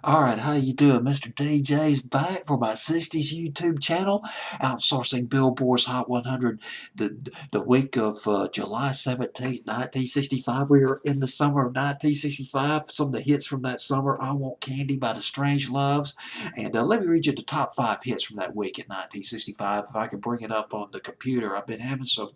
All right, how you doing? Mr. DJ's back for my 60s YouTube channel, outsourcing Billboard's Hot 100. The week of July 17th, 1965. We were in the summer of 1965. Some of the hits from that summer: "I Want Candy" by the Strange Loves. And let me read you the top 5 hits from that week in 1965. If I can bring it up on the computer. I've been having some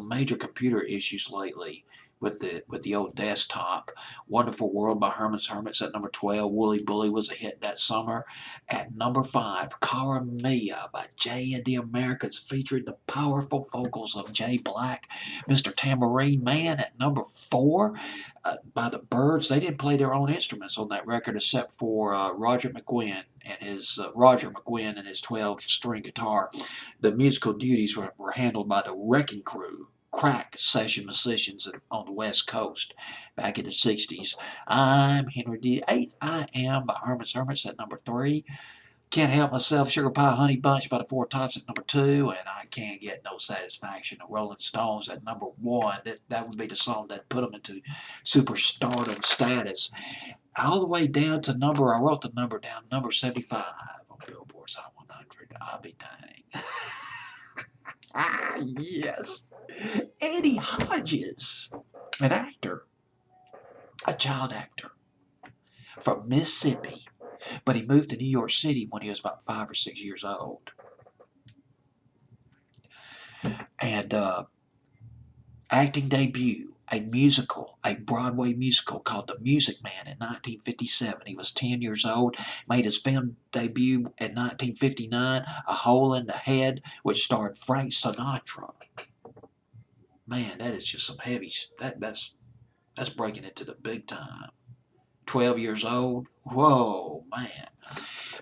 major computer issues lately with the old desktop. "Wonderful World" by Herman's Hermits at number 12. "Wooly Bully" was a hit that summer. At number 5, "Cara Mia" by Jay and the Americans, featuring the powerful vocals of Jay Black. "Mr. Tambourine Man" at number 4, by the Byrds. They didn't play their own instruments on that record except for Roger McGuinn and his 12-string guitar. The musical duties were handled by the Wrecking Crew, crack session musicians on the West Coast back in the 60s. "I'm Henry VIII, I Am" by Herman's Hermits at number 3. "Can't Help Myself, Sugar Pie Honey Bunch" by the Four Tops at number 2. And "I Can't Get No Satisfaction," the Rolling Stones at number 1. That would be the song that put them into superstardom status. All the way down to I wrote the number down, number 75 on Billboard's Hot 100. I'll be dang. Yes. Eddie Hodges, an actor, a child actor from Mississippi, but he moved to New York City when he was about 5 or 6 years old. And acting debut, a Broadway musical called The Music Man in 1957. He was 10 years old, made his film debut in 1959, A Hole in the Head, which starred Frank Sinatra. Man, that is just some heavy. That's breaking it to the big time. 12 years old. Whoa, man.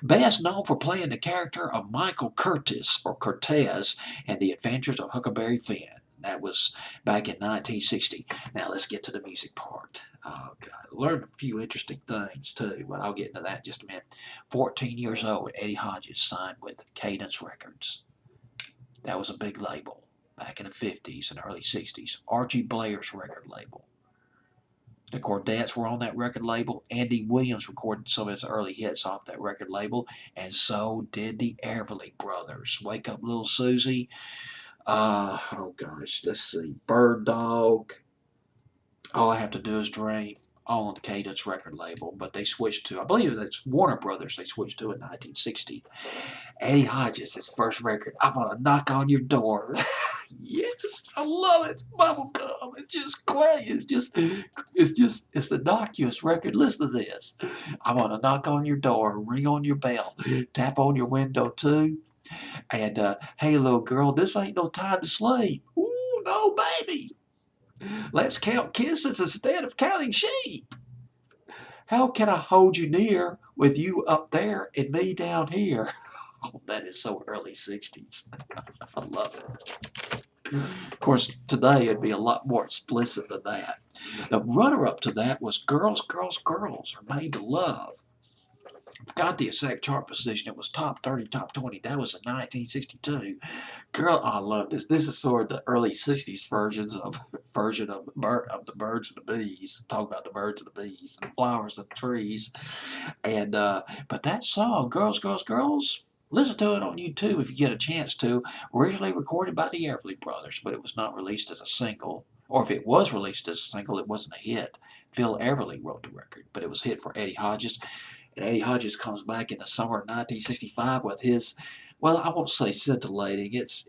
Best known for playing the character of Michael Curtis, or Cortez, in The Adventures of Huckleberry Finn. That was back in 1960. Now let's get to the music part. Oh, God. Learned a few interesting things, too, but I'll get into that in just a minute. 14 years old, Eddie Hodges signed with Cadence Records. That was a big label back in the 50s and early 60s. Archie Blair's record label. The Chordettes were on that record label. Andy Williams recorded some of his early hits off that record label, and so did the Everly Brothers. "Wake Up Little Susie." Oh gosh, let's see. "Bird Dog." "All I Have to Do Is Dream." All on the Cadence record label, but they switched to, I believe it's Warner Brothers, they switched to in 1960. Eddie Hodges, his first record, "I'm Gonna Knock on Your Door." Yes, I love it. Bubblegum. It's just great. It's the innocuous record. Listen to this. "I'm gonna knock on your door, ring on your bell, tap on your window too. And hey, little girl, this ain't no time to sleep. Ooh, no, baby. Let's count kisses instead of counting sheep. How can I hold you near with you up there and me down here?" Oh, that is so early 60s. I love it. Of course, today it'd be a lot more explicit than that. The runner-up to that was "Girls, Girls, Girls Are Made to Love." Got the exact chart position. It was top 30, top 20. That was in 1962. Girl, I love this. This is sort of the early 60s version of the Birds and the Bees. Talk about the birds and the bees, and the flowers and the trees. And but that song, "Girls, Girls, Girls," listen to it on YouTube if you get a chance to. Originally recorded by the Everly Brothers, but it was not released as a single. Or if it was released as a single, it wasn't a hit. Phil Everly wrote the record, but it was a hit for Eddie Hodges. And Eddie Hodges comes back in the summer of 1965 with his, well, I won't say scintillating. It's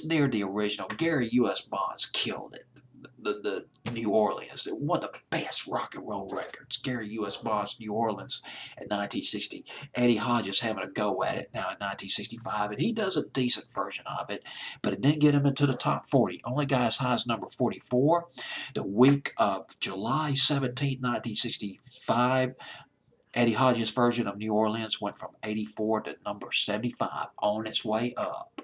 near the original. Gary U.S. Bonds killed it. The New Orleans, one of the best rock and roll records. Gary U.S. Bonds, New Orleans, in 1960. Eddie Hodges having a go at it now in 1965, and he does a decent version of it, but it didn't get him into the top 40. Only got as high as number 44. The week of July 17, 1965, Eddie Hodges' version of New Orleans went from 84 to number 75, on its way up.